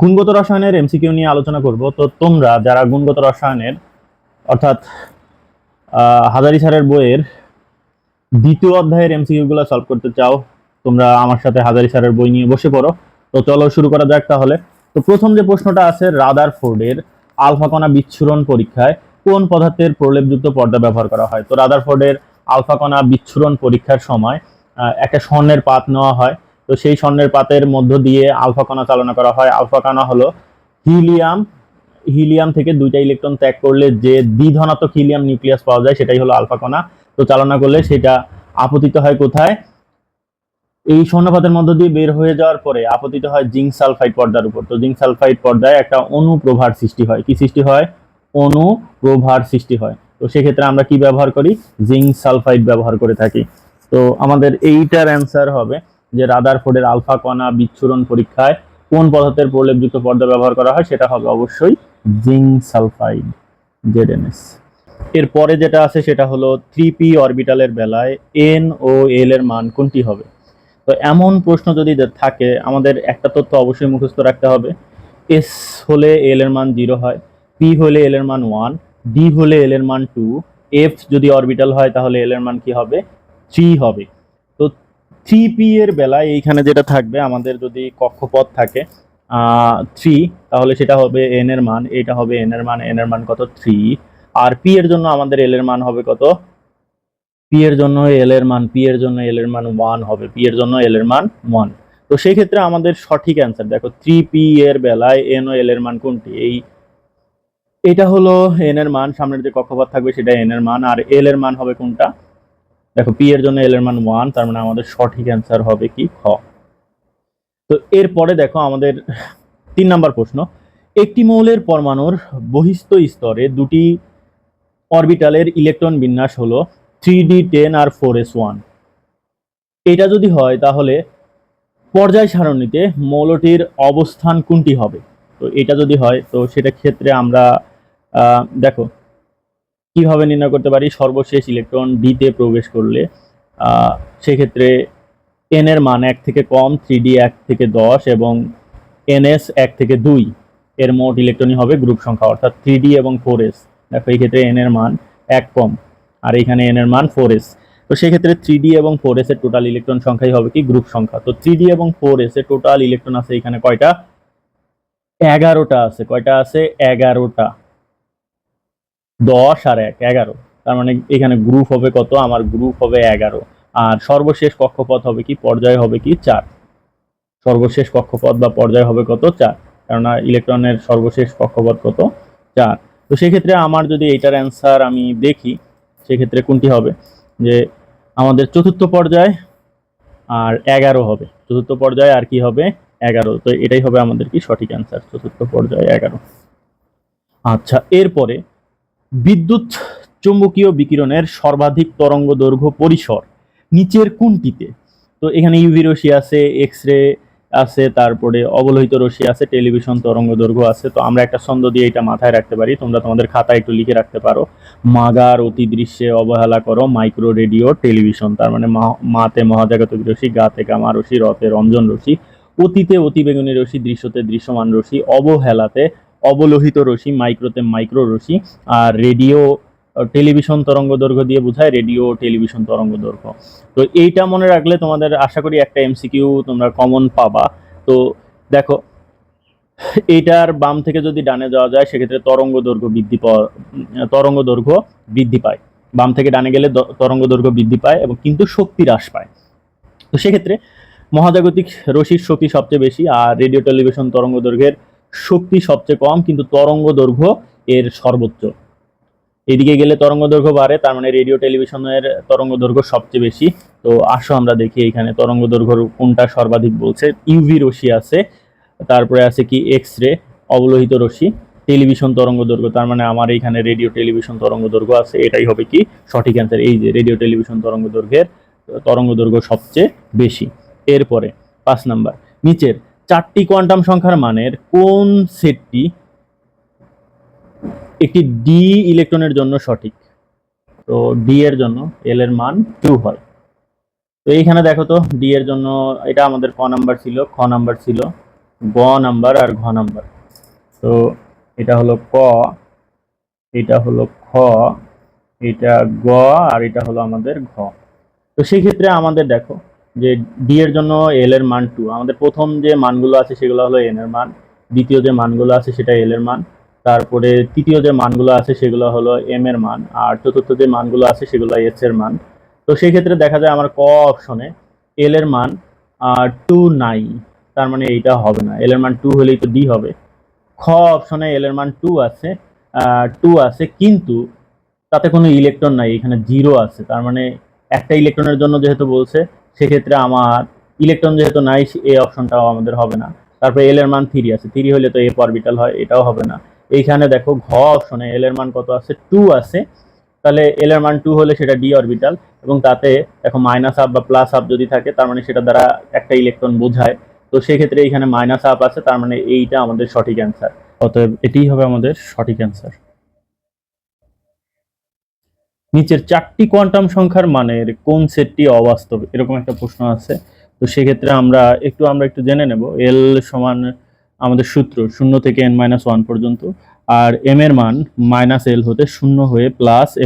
গুণগত রসায়নের এমসিকিউ নিয়ে আলোচনা করব। তো তোমরা যারা গুণগত রসায়নের অর্থাৎ হাজারি স্যারের বইয়ের দ্বিতীয় অধ্যায়ের এমসিকিউ গুলো সলভ করতে চাও, তোমরা আমার সাথে হাজারি স্যারের বই নিয়ে বসে পড়ো। তো চলো শুরু করা যাক তাহলে। তো প্রথম যে প্রশ্নটা আছে, রাদারফোর্ডের আলফা কণা বিচ্ছুরণ পরীক্ষায় কোন পদার্থের প্রলেপযুক্ত পর্দা ব্যবহার করা হয়? তো রাদারফোর্ডের আলফা কণা বিচ্ছুরণ পরীক্ষার সময় একটা স্বর্ণের পাত নেওয়া হয়। তো সেই স্বর্ণের পাতের মধ্য দিয়ে আলফা কণা চালনা করা হয়। আলফা কণা হলো হিলিয়াম হিলিয়াম থেকে দুইটা ইলেকট্রন ত্যাগ করলে যে দ্বিধনাত্মক হিলিয়াম নিউক্লিয়াস পাওয়া যায়, সেটাই হলো আলফা কণা। তো চালনা করলে সেটা আপতিত হয় কোথায়? এই স্বর্ণপাতের মধ্য দিয়ে বের হয়ে যাওয়ার পরে আপতিত হয় জিঙ্ক সালফাইড পর্দার উপর। তো জিঙ্ক সালফাইড পর্দায় একটা অনুপ্রভার সৃষ্টি হয়। কি সৃষ্টি হয়? অনুপ্রভার সৃষ্টি হয়। তো সেক্ষেত্রে আমরা কি ব্যবহার করি? জিঙ্ক সালফাইড ব্যবহার করে থাকি। তো আমাদের এইটার অ্যান্সার হবে যে রাদারফোর্ডের আলফা কণা বিচ্ছুরণ পরীক্ষায় কোন পদার্থের প্রলেপযুক্ত পর্দা ব্যবহার করা হয়, সেটা হবে অবশ্যই জিঙ্ক সালফাইড, জেডএনএস। এরপরে যেটা আছে সেটা হলো 3p অরবিটালের বেলায় n ও l এর মান কোনটি হবে? তো এমন প্রশ্ন যদি থাকে, আমাদের একটা তথ্য অবশ্যই মুখস্থ রাখতে হবে। এস হলে এল এর মান 0 হয়, পি হলে এল এর মান 1, ডি হলে এল এর মান 2, এফ যদি অরবিটাল হয় তাহলে এল এর মান কি হবে? 3 হবে। তো 3p এর বেলায় এইখানে যেটা থাকবে, আমাদের যদি কক্ষপথ থাকে 3, তাহলে সেটা হবে n এর মান, এটা হবে n এর মান, n এর মান কত? 3। আর পি এর জন্য আমাদের এল এর মান হবে কত? পি এর জন্য এল এর মান, পি এর জন্য এল এর মান 1 হবে, পি এর জন্য এল এর মান 1। তো সেই ক্ষেত্রে আমাদের সঠিক অ্যান্সার দেখো, 3p এর বেলায় এন ও এল এর মান কোনটি? এটা হলো এন এর মান, সামনের যে কক্ষপথ থাকবে সেটা এন এর মান, আর এল এর মান হবে কোনটা? দেখো, পি এর জন্য এল এর মান 1, তার মানে আমাদের সঠিক অ্যান্সার হবে কি? খ। তো এরপরে দেখো আমাদের 3 নাম্বার প্রশ্ন, একটি মৌলের পরমাণুর বহিস্থ স্তরে দুটি অরবিটালের ইলেকট্রন বিন্যাস হলো 3d10 আর 4s1। এটা যদি হয় তাহলে পর্যায় সারণীতে মৌলটির অবস্থান কোনটি হবে? তো এটা যদি হয় তো সেটা ক্ষেত্রে আমরা দেখো কিভাবে নির্ণয় করতে পারি। সর্বশেষ ইলেকট্রন ডিতে প্রবেশ করলে সেক্ষেত্রে এন এর মান 1 থেকে কম, 3d 1 থেকে 10 এবং ns 1 থেকে 2 এর মোট ইলেকট্রনই হবে গ্রুপ সংখ্যা, অর্থাৎ 3d এবং 4s। দেখো এই ক্ষেত্রে n এর মান 1 কম আর এখানে n এর মান 4s। তো সেক্ষেত্রে 3d এবং 4s এর টোটাল ইলেকট্রন সংখ্যাই হবে কি? গ্রুপ সংখ্যা। তো 3d এবং 4s এর টোটাল ইলেকট্রন আছে এখানে কয়টা? 11টা আছে। কয়টা আছে? 11টা। 10 আর 1, 11। তার মানে এখানে গ্রুপ হবে কত? আমার গ্রুপ হবে 11। আর সর্বশেষ কক্ষপথ হবে কি? পর্যায় হবে কি? 4। সর্বশেষ কক্ষপথ বা পর্যায় হবে কত? 4, কেননা ইলেকট্রনের সর্বশেষ কক্ষপথ কত? 4। তো সেক্ষেত্রে আমার যদি এইটার অ্যান্সার আমি দেখি, সেক্ষেত্রে কোনটি হবে? যে আমাদের চতুর্থ পর্যায় আর 11 হবে। চতুর্থ পর্যায় আর কি হবে? 11। তো এটাই হবে আমাদের কি সঠিক অ্যান্সার, চতুর্থ পর্যায় 11। আচ্ছা, এরপরে বিদ্যুৎ চুম্বকীয় বিকিরণের সর্বাধিক তরঙ্গ দৈর্ঘ্য পরিসর নিচের কোনটিতে? তো এখানে ইউভি রশ্মি আছে, এক্স রে আছে, তারপরে অবলোহিত রশ্মি আছে, টেলিভিশন তরঙ্গ দৈর্ঘ্য আছে। তো আমরা একটা ছন্দ দিয়ে এটা মাথায় রাখতে পারি, তোমরা তোমাদের খাতায় একটু লিখে রাখতে পারো। মাগার অতি দৃশ্যে অবহেলা করো মাইক্রো রেডিও টেলিভিশন। তার মানে মাতে মহাজাগতিক রশ্মি, গাতে গামা রশ্মি, রতে রঞ্জন রশ্মি, অতীতে অতিবেগুনি রশ্মি, দৃশ্যতে দৃশ্যমান রশ্মি, অবহেলাতে অবলোহিত রশ্মি, মাইক্রোতে মাইক্রো রশ্মি, আর রেডিও টেলিভিশন তরঙ্গ দৈর্ঘ্য দিয়ে বোঝায় রেডিও টেলিভিশন তরঙ্গ দৈর্ঘ্য। তো এইটা মনে রাখলে তোমাদের আশা করি একটা এমসিকিউ তোমরা কমন পাবা। তো দেখো, এইটার বাম থেকে যদি ডানে যাওয়া যায় সেক্ষেত্রে তরঙ্গ দৈর্ঘ্য বৃদ্ধি পায়। বাম থেকে ডানে গেলে তরঙ্গ দৈর্ঘ্য বৃদ্ধি পায় এবং কিন্তু শক্তি হ্রাস পায়। তো সেক্ষেত্রে মহাজাগতিক রশ্মির শক্তি সবচেয়ে বেশি, আর রেডিও টেলিভিশন তরঙ্গ দৈর্ঘ্যের শক্তি সবচেয়ে কম, কিন্তু তরঙ্গ দৈর্ঘ্য এর সর্বোচ্চ। এদিকে গেলে তরঙ্গ দৈর্ঘ্য বাড়ে, তার মানে রেডিও টেলিভিশনের তরঙ্গ দৈর্ঘ্য সবচেয়ে বেশি। তো আসো আমরা দেখি এখানে তরঙ্গ দৈর্ঘ্য কোনটা সর্বাধিক বলছে। ইউভি রশ্মি আছে, তারপরে আছে কি এক্স রে, অবলোহিত রশ্মি, টেলিভিশন তরঙ্গ দৈর্ঘ্য। তার মানে আমার এখানে রেডিও টেলিভিশন তরঙ্গ দৈর্ঘ্য আছে, এটাই হবে কি সঠিক অ্যান্সার। এই যে রেডিও টেলিভিশন তরঙ্গ দৈর্ঘ্যের তরঙ্গ দৈর্ঘ্য সবচেয়ে বেশি। এরপরে 5 নাম্বার, নিচের 4টি কোয়ান্টাম সংখ্যার মানের কোন সেটটি একটি ডি ইলেকট্রনের জন্য সঠিক? তো ডি এর জন্য এল এর মান 2 হয়। তো এইখানে দেখো তো ডি এর জন্য এটা আমাদের ক নাম্বার ছিল? খ নাম্বার ছিল। গ নাম্বার আর ঘ নাম্বার। তো এটা হলো ক, এটা হলো খ, এটা গ, আর এটা হলো আমাদের ঘ। তো সেই ক্ষেত্রে আমাদের দেখো যে ডি এর জন্য এল এর মান 2, আমাদের প্রথম যে মানগুলো আছে সেগুলো হলো এন এর মান, দ্বিতীয় যে মানগুলো আছে সেটা এল এর মান, তারপরে তৃতীয় যে মানগুলো আছে সেগুলো হলো এম এর মান, আর চতুর্থ যে মানগুলো আছে সেগুলো এস এর মান। তো সেই ক্ষেত্রে দেখা যায় আমার ক অপশনে এল এর মান 2 নাই, তার মানে এইটা হবে না, এল এর মান 2 হলেই তো ডি হবে। খ অপশনে এল এর মান 2 আছে, 2 আছে, কিন্তু তাতে কোনো ইলেকট্রন নাই, এখানে জিরো আছে, তার মানে একটা ইলেকট্রনের জন্য যেহেতু বলছে, সেক্ষেত্রে আমার ইলেকট্রন যেহেতু নাই, এই অপশনটাও আমাদের হবে না। তারপরে এল এর মান 3 আছে, 3 হলে তো এফ অরবিটাল হয়, এটাও হবে না। এইখানে দেখো ঘ অপশনে এল এর মান কত আছে, 2 আছে, তাহলে এল এর মান 2 হলে সেটা ডি অরবিটাল, এবং তাতে দেখো মাইনাস আপ বা প্লাস আপ যদি থাকে তার মানে সেটা দ্বারা একটা ইলেকট্রন বোঝায়। তো সেক্ষেত্রে এখানে মাইনাস আপ আছে, তার মানে এইটা আমাদের সঠিক অ্যান্সার। অতএব এটিই হবে আমাদের সঠিক অ্যান্সার। নিচের 4টি কোয়ান্টাম সংখ্যার মানের কোন সেটটি অবাস্তব, এরকম একটা প্রশ্ন আছে। তো সেক্ষেত্রে আমরা একটু জেনে নেব। এল সমান আমাদের সূত্র 0 থেকে n-1 পর্যন্ত, আর এম এর মান -l হতে 0 হয়ে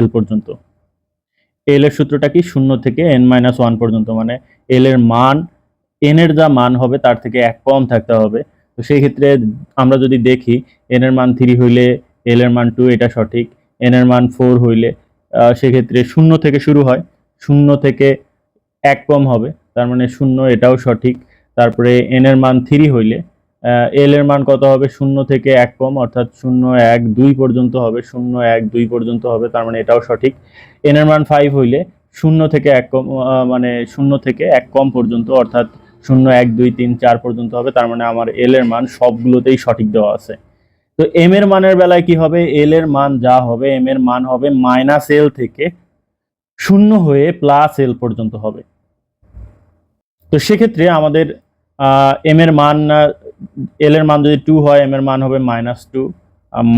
+l পর্যন্ত। এল এর সূত্রটা কি, 0 থেকে n-1 পর্যন্ত, মানে এল এর মান এন এর যা মান হবে তার থেকে এক কম থাকতে হবে। তো সেই ক্ষেত্রে আমরা যদি দেখি, এন এর মান 3 হইলে এল এর মান 2, এটা সঠিক। এন এর মান 4 হইলে সেক্ষেত্রে 0 থেকে শুরু হয়, 0 থেকে এক কম হবে, তার মানে 0, এটাও সঠিক। তারপরে এন এর মান 3 হইলে এল এর মান কত হবে, 0 থেকে এক কম, অর্থাৎ 0, 1, 2 পর্যন্ত হবে, 0, 1, 2 পর্যন্ত হবে, তার মানে এটাও সঠিক। এন এর মান 5 হইলে 0 থেকে এক কম, মানে 0 থেকে এক কম পর্যন্ত, অর্থাৎ 0, 1, 2, 3, 4 পর্যন্ত হবে, তার মানে আমার এল এর মান সবগুলোতেই সঠিক দেওয়া আছে। তো এম এর মানের বেলায় কি হবে, এল এর মান যা হবে, এম এর মান হবে -l থেকে 0 হয়ে +l পর্যন্ত হবে। তো সেক্ষেত্রে আমাদের এম এর মান, এল এর মান যদি 2 হয়, এম এর মান হবে -2,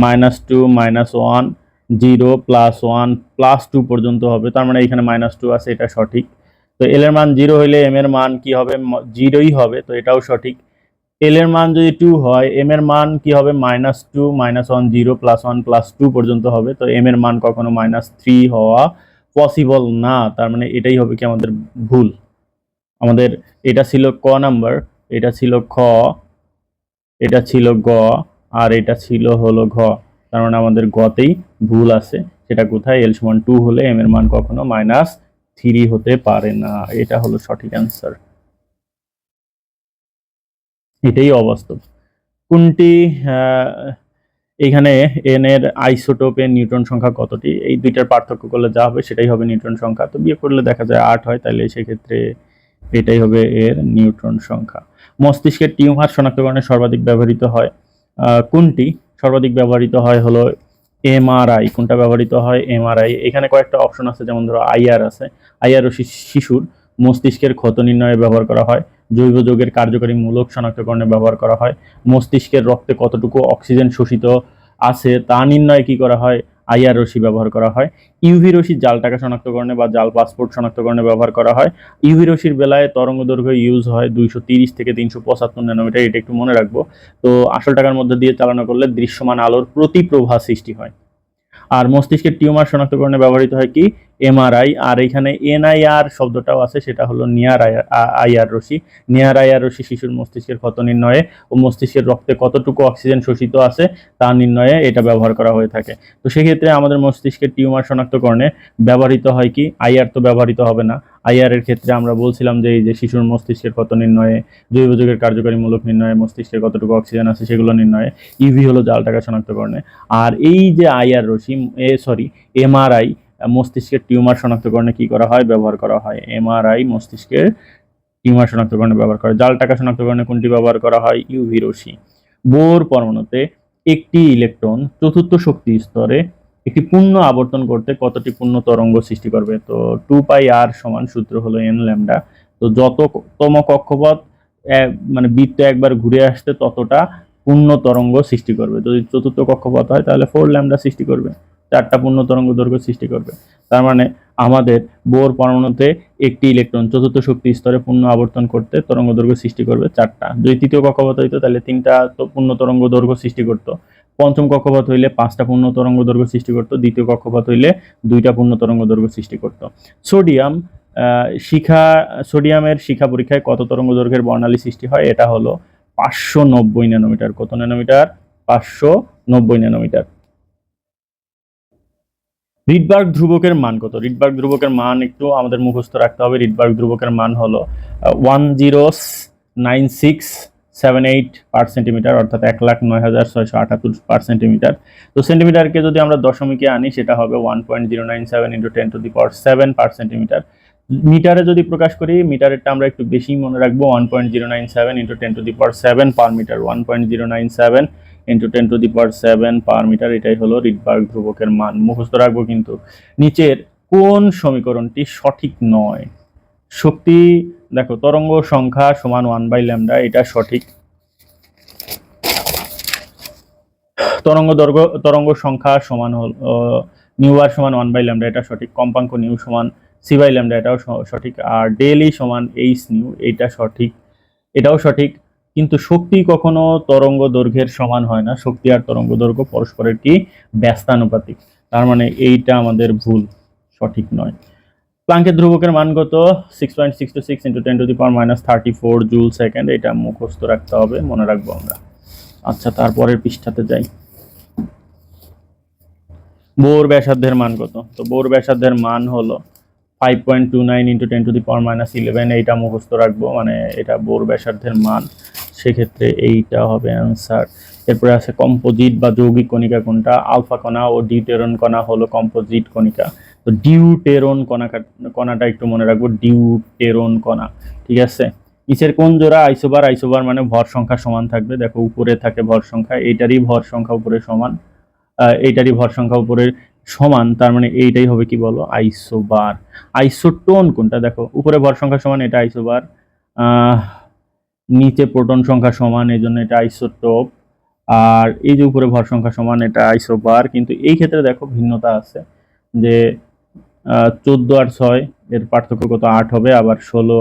-2, -1, 0, +1, +2 পর্যন্ত হবে, তার মানে এখানে -2 আছে, এটা সঠিক। তো এল এর মান 0 হইলে এম এর মান কি হবে, 0ই হবে, তো এটাও সঠিক। এল এর মান যদি 2 হয়, এম এর মান কি হবে, -2, -1, 0, +1, +2 পর্যন্ত হবে, তো এম এর মান কখনো -3 হওয়া পসিবল না, তার মানে এটাই হবে কি আমাদের ভুল। আমাদের এটা ছিল ক নাম্বার, এটা ছিল খ, এটা ছিল গ, আর এটা ছিল হলো ঘ। তার মানে আমাদের গতেই ভুল আছে। সেটা কোথায়, এল সমান 2 হলে এম এর মান কখনো -3 হতে পারে না, এটা হলো সঠিক অ্যান্সার। এটাই অবাস্তব। কোনটি এখানে এন এর আইসোটোপে নিউট্রন সংখ্যা কতটি, এই দুইটার পার্থক্য করলে যা হবে সেটাই হবে নিউট্রন সংখ্যা। তো বিয়োগ করলে দেখা যায় 8 হয়, তাহলে সেক্ষেত্রে এটাই হবে এর নিউট্রন সংখ্যা। মস্তিষ্কের টিউমার শনাক্তকরণে সর্বাধিক ব্যবহৃত হয় কোনটি, সর্বাধিক ব্যবহৃত হয় হলো এমআরআই। কোনটা ব্যবহৃত হয়, এমআরআই। এখানে কয়েকটা অপশন আছে, যেমন ধরো আইআর আছে, আইআর ও শিশুর মস্তিষ্কের ক্ষত নির্ণয়ে ব্যবহার করা হয়, জৈব যৌগের কার্যকরী মূলক শনাক্তকরণে ব্যবহার করা হয়, মস্তিষ্কের রক্তে কতটুকু অক্সিজেন শোষিত আছে তা নির্ণয়ে কি করা হয়, আইআর রশ্মি ব্যবহার করা হয়, ইউভি রশ্মি জাল টাকা শনাক্তকরণে বা জাল পাসপোর্ট শনাক্তকরণে ব্যবহার করা হয়। ইউভি রশ্মির বেলায় তরঙ্গ দৈর্ঘ্য ইউজ হয় 230 থেকে 375 ন্যানোমিটার, এটা একটু মনে রাখবো। তো আসল টাকার মধ্যে দিয়ে চালানো করলে দৃশ্যমান আলোর প্রতিপ্রভা সৃষ্টি হয়। আর মস্তিষ্কের টিউমার শনাক্তকরণে ব্যবহৃত হয় কি, এমআরআই। আর এখানে এনআইআর শব্দটাও আছে, সেটা হলো নিয়ার আইআর রশ্মি। নিয়ার আইআর রশ্মি শিশুর মস্তিষ্কের ক্ষত নির্ণয়ে ও মস্তিষ্কের রক্তে কতটুকু অক্সিজেন শোষিত আছে তা নির্ণয়ে এটা ব্যবহার করা হয়ে থাকে। তো সেক্ষেত্রে আমাদের মস্তিষ্কের টিউমার শনাক্তকরণে ব্যবহৃত হয় কি, আইআর তো ব্যবহৃত হবে না। আইআর এর ক্ষেত্রে আমরা বলছিলাম যে এই যে শিশুর মস্তিষ্কের ক্ষত নির্ণয়ে, জৈব যৌগের কার্যকরী মূলক নির্ণয়ে, মস্তিষ্কের কতটুকু অক্সিজেন আছে সেগুলো নির্ণয়ে, ইভি হলো জাল টাকা শনাক্তকরণে। আর এই যে আইআর রশ্মি, এমআরআই মস্তিষ্কের টিউমার শনাক্তকরণে কি করা হয়, ব্যবহার করা হয়। এমআরআই মস্তিষ্কের টিউমার শনাক্তকরণে ব্যবহার করা হয়। জাল টাকা শনাক্তকরণে কোনটি ব্যবহার করা হয়, ইউভি রশ্মি। বোর পরমাণুতে একটি ইলেকট্রন চতুর্থ শক্তি স্তরে একটি পূর্ণ আবর্তন করতে কতটি পূর্ণ তরঙ্গ সৃষ্টি করবে। তো 2πr সমান সূত্র হলো n ল্যামডা। তো যততম কক্ষপথ মানে বৃত্ত একবার ঘুরে আসতে ততটা পূর্ণ তরঙ্গ সৃষ্টি করবে। যদি চতুর্থ কক্ষপথ হয় তাহলে 4 ল্যামডা সৃষ্টি করবে, 4টা পূর্ণ তরঙ্গ দৈর্ঘ্য সৃষ্টি করবে। তার মানে আমাদের বোর পরমাণুতে একটি ইলেকট্রন চতুর্থ শক্তি স্তরে পূর্ণ আবর্তন করতে তরঙ্গ দৈর্ঘ্য সৃষ্টি করবে 4টা। যদি তৃতীয় কক্ষপথ হইতো তাহলে 3টা পূর্ণ তরঙ্গ দৈর্ঘ্য সৃষ্টি করতো। পঞ্চম কক্ষপথ হইলে 5টা পূর্ণ তরঙ্গ দৈর্ঘ্য সৃষ্টি করতো। দ্বিতীয় কক্ষপথ হইলে 2টা পূর্ণ তরঙ্গ দৈর্ঘ্য সৃষ্টি করতো। সোডিয়ামের শিখা পরীক্ষায় কত তরঙ্গ দৈর্ঘ্যের বর্ণালী সৃষ্টি হয়? এটা হলো 590 ন্যানোমিটার। কত ন্যানোমিটার? 590 ন্যানোমিটার। রিডবার্গ ধ্রুবকের মান কত? রিডবার্গ ধ্রুবকের মান একটু আমাদের মুখস্থ রাখতে হবে। রিডবার্গ ধ্রুবকের মান হলো 109678 পার সেন্টিমিটার, অর্থাৎ 1,09,678 পার সেন্টিমিটার। তো সেন্টিমিটারকে যদি আমরা দশমিকে আনি সেটা হবে 1.097 ইন্টু 10⁻7 পার সেন্টিমিটার। মিটারে যদি প্রকাশ করি, মিটারেরটা আমরা একটু বেশি মনে রাখবো, 1.097 into 10⁻7 per metre. 1.097 into 10⁻7 per metre, এটাই হলো রিডবার্গ ধ্রুবকের মান। মুখস্থ রাখবো কিন্তু। নিচের কোন সমীকরণটি সঠিক নয়? শক্তি, দেখো, তরঙ্গ সংখ্যা সমান 1/λ, এটা সঠিক। তরঙ্গ সংখ্যা সমান হল নিউ আর সমান 1/λ, এটা সঠিক। কম্পাঙ্ক নিউ সমান c/λ, এটাও সঠিক। আর ডেলি সমান h নিউ, এটা সঠিক, এটাও সঠিক। কিন্তু শক্তি কখনো তরঙ্গ দৈর্ঘ্যের সমান হয় না। শক্তি আর তরঙ্গ দৈর্ঘ্য পরস্পরের কি ব্যস্তানুপাতিক। তার মানে এইটা আমাদের ভুল, সঠিক নয়। প্লাঙ্কের ধ্রুবকের মান কত? 6.626 ইন্টু 10⁻34 জুল সেকেন্ড। এটা মুখস্থ রাখতে হবে, মনে রাখবো আমরা। আচ্ছা, তারপরের পৃষ্ঠাতে যাই। বোর ব্যাসার্ধের মান কত? তো বোর ব্যাসার্ধের মান হলো 5.29 ইন্টু 10⁻11। এইটা মুখস্থ রাখবো, মানে এটা বোর ব্যাসার্ধের মান। সেক্ষেত্রে এইটা হবে অ্যান্সার। এরপরে আছে কম্পোজিট বা যৌগিক কণিকা কোনটা? আলফা কণা ও ডিউটেরন কণা হলো কম্পোজিট কণিকা। তো ডিউটেরন কণাটা একটু মনে রাখবো, ডিউটেরন কণা। ঠিক আছে। নিচের কোন জোড়া আইসোবার? আইসোবার মানে ভর সংখ্যা সমান থাকবে। দেখো, উপরে থাকে ভর সংখ্যা, এইটারই ভর সংখ্যা উপরে সমান, এইটারই ভর সংখ্যা উপরের সমান, তার মানে এইটাই হবে কি বলো? আইসোবার। আইসোটোন কোনটা? দেখো, উপরে ভর সংখ্যা সমান, এটা আইসোবার। নিচে প্রোটন সংখ্যা সমান, এই জন্য এটা আইসোটোপ। আর এই যে উপরে ভর সংখ্যা সমান, এটা আইসোবার। কিন্তু এই ক্ষেত্রে দেখো ভিন্নতা আছে, যে 14 আর 6 এর পার্থক্য কত? 8 হবে। আবার 16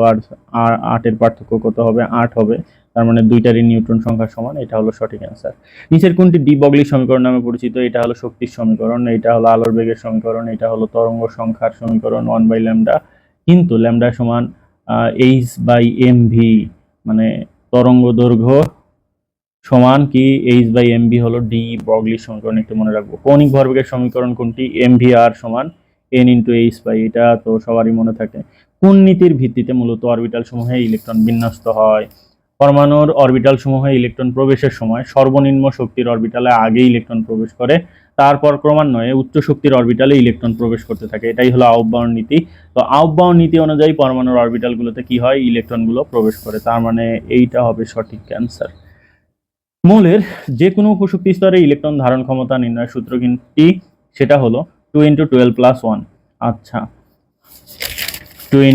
আর 8 এর পার্থক্য কত হবে? 8 হবে। তার মানে দুইটারই নিউটন সংখ্যা সমান। এটা হলো সঠিক অ্যান্সার। নিচের কোনটি ডি ব্রগলি সমীকরণ নামে পরিচিত? এটা হলো শক্তির সমীকরণ, এটা হলো আলোর বেগের সমীকরণ, এটা হলো তরঙ্গ সংখ্যার সমীকরণ 1/λ। কিন্তু ল্যামডা সমান h/mv, মানে তরঙ্গ দৈর্ঘ্য সমান কি h/mv হলো ডি ব্রগলি সমীকরণ, একটু মনে রাখবো। কৌণিক ভরবেগের সমীকরণ কোনটি? mvr সমান n ইন্টু h/, এটা তো সবারই মনে থাকে। কোন নীতির ভিত্তিতে মূলত অরবিটাল সমূহে ইলেকট্রন বিন্যস্ত হয়? পরমাণুর অরবিটাল সমূহে ইলেকট্রন প্রবেশের সময় সর্বনিম্ন শক্তির অরবিটালে আগে ইলেকট্রন প্রবেশ করে, তারপর ক্রমান্বয়ে উচ্চ শক্তির অরবিটালে ইলেকট্রন প্রবেশ করতে থাকে। এটাই হলো আউফবাউন্ড নীতি। তো আউফবাউন্ড নীতি অনুযায়ী পরমাণুর অরবিটালগুলোতে কি হয়? ইলেকট্রনগুলো প্রবেশ করে। তার মানে এইটা হবে সঠিক অ্যান্সার। মৌলের যে কোনো উপশক্তি স্তরে ইলেকট্রন ধারণ ক্ষমতা নির্ণয়ের সূত্র কিন্তু সেটা হলো 2 × 12 + 1। আচ্ছা, 2 ×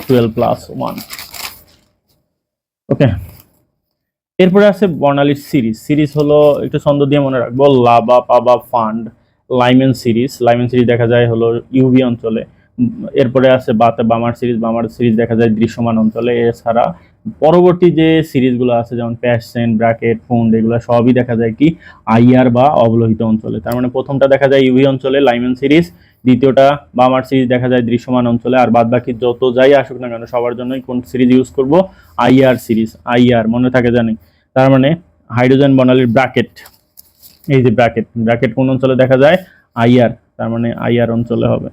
12 + 1। ওকে। এরপরে আছে বর্ণালীর সিরিজ। সিরিজ হলো, একটু ছন্দ দিয়ে মনে রাখবো, লাভা, পাবা, fund, Lyman series. Lyman series দেখা যায় হলো ইউভি অঞ্চলে। এরপরে আছে বামার সিরিজ। বামার সিরিজ দেখা যায় দৃশ্যমান অঞ্চলে। এছাড়া পরবর্তী যে সিরিজগুলো আছে, যেমন প্যাসেন্ট, ব্র্যাকেট, ফুন্ড, এগুলো সবই দেখা যায় কি আইআর বা অবলোহিত অঞ্চলে। তার মানে প্রথমটা দেখা যায় ইউভি অঞ্চলে, লাইমেন সিরিজ। দ্বিতীয়টা বামার সিরিজ দেখা যায় দৃশ্যমান অঞ্চলে। আর বাদ বাকি যত যাই আসুক না কেন, সবার জন্যই কোন সিরিজ ইউজ করব? IR series. আইআর মনে থাকে জানি। তার মানে হাইড্রোজেন বর্ণালীর ব্র্যাকেট, এই যে ব্র্যাকেট, ব্র্যাকেট কোন অঞ্চলে দেখা যায়? আইআর। তার মানে আইআর অঞ্চলে হবে।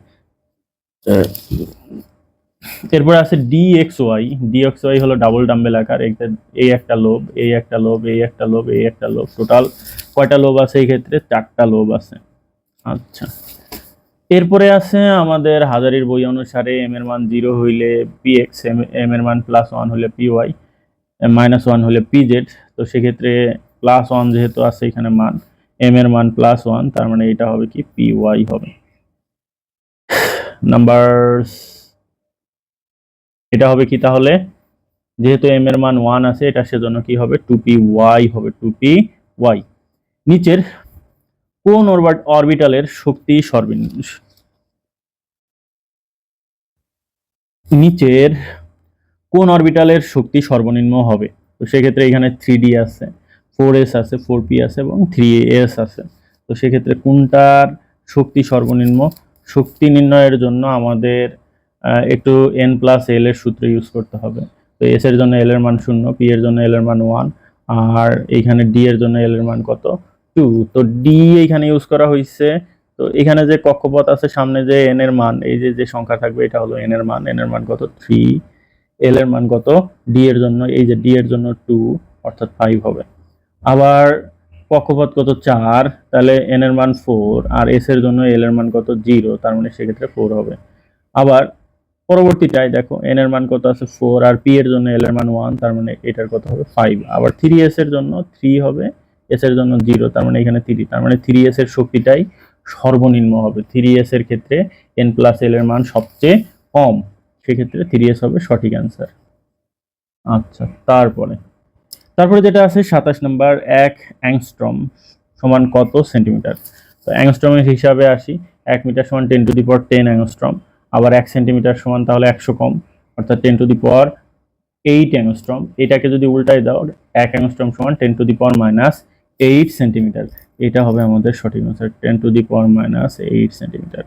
এরপরে আছে ডিএক্সওয়াই। ডিএক্সওয়াই হলো ডাবল ডাম্বেল আকার। এই একটা লোব, এই একটা লোব, এই একটা লোব, এই একটা লোব। টোটাল কয়টা লোব আছে এই ক্ষেত্রে? 4টা লোব আছে। আচ্ছা, এরপরে আছে আমাদের হাজারির বই অনুসারে এম এর মান 0 হইলে পিএক্স, এম এর মান +1 হলে পিওয়াই, -1 হলে পিজেড। তো সেক্ষেত্রে +1 যেহেতু আছে এখানে মান, এম এর মান +1, তার মানে এটা হবে কি পিওয়াই হবে। নাম্বার, এটা হবে কি তাহলে? যেহেতু এম এর মান 1 আছে, এটা সেজন্য কি হবে? 2py হবে, 2py। নিচের কোন অরবিটালের শক্তি সর্বনিম্ন? নিচের কোন অরবিটালের শক্তি সর্বনিম্ন হবে? তো সেক্ষেত্রে এখানে 3D আছে, 4s আছে, 4p আছে এবং 3s আছে। তো সেক্ষেত্রে কোনটার শক্তি সর্বনিম্ন? শক্তি নির্ণয়ের জন্য আমাদের একটু n+l এর সূত্র ইউজ করতে হবে। তো s এর জন্য l এর মান 0, p এর জন্য l এর মান 1, আর এইখানে d এর জন্য l এর মান কত? 2। তো d এখানে ইউজ করা হয়েছে। তো এখানে যে কক্ষপথ আছে, সামনে যে n এর মান, এই যে সংখ্যা থাকবে এটা হলো n এর মান। n এর মান কত? 3। এল এর মান কত? ডি এর জন্য, এই যে ডি এর জন্য 2, অর্থাৎ 5 হবে। আবার কক্ষপথ কত? 4, তাহলে এন এর মান 4, আর এস এর জন্য এল এর মান কত? 0, তার মানে সেক্ষেত্রে 4 হবে। আবার পরবর্তীটায় দেখো, এন এর মান কত আছে? 4, আর পি এর জন্য এল এর মান 1, তার মানে এটার কত হবে? 5। আবার 3s এর জন্য 3 হবে, এস এর জন্য 0, তার মানে এখানে 3, তার মানে 3s এর শক্তিটাই সর্বনিম্ন হবে। 3s এর ক্ষেত্রে n+l এর মান সবচেয়ে কম, সেক্ষেত্রে 3s হবে সঠিক অ্যান্সার। আচ্ছা, তারপরে তারপরে যেটা আছে 27 নম্বর, 1 অ্যাংস্ট্রম সমান কত সেন্টিমিটার? তো অ্যাংস্ট্রমের হিসাবে আসি, 1 মিটার সমান 10⁻10 অ্যাংস্ট্রম। আবার 1 সেন্টিমিটার সমান তাহলে 100 কম, অর্থাৎ 10⁻8 অ্যাংস্ট্রম। এটাকে যদি উল্টাই দাও, 1 অ্যাংস্ট্রম সমান 10⁻8 সেন্টিমিটার। এটা হবে আমাদের সঠিক অ্যান্সার, 10⁻8 সেন্টিমিটার।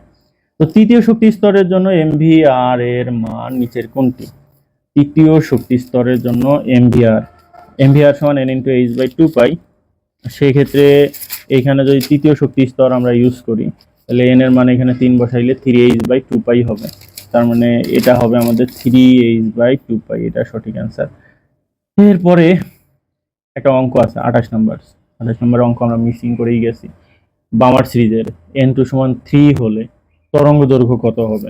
তো তৃতীয় শক্তি স্তরের জন্য এমভিআর এর মান নিচের কোনটি? তৃতীয় শক্তি স্তরের জন্য এমভিআর সমান n/h/2 পাই। সেই ক্ষেত্রে এখানে যদি তৃতীয় শক্তি স্তর আমরা ইউজ করি, তাহলে n এর মান এখানে 3 বসাইলে 3h/2 হবে। তার মানে এটা হবে আমাদের 3h/2, এটা সঠিক অ্যান্সার। এরপরে একটা অঙ্ক আছে 28 নম্বর অঙ্ক আমরা মিসিং করেই গেছি। বামার সিরিজের n2 সমান 3 হলে তরঙ্গ দৈর্ঘ্য কত হবে?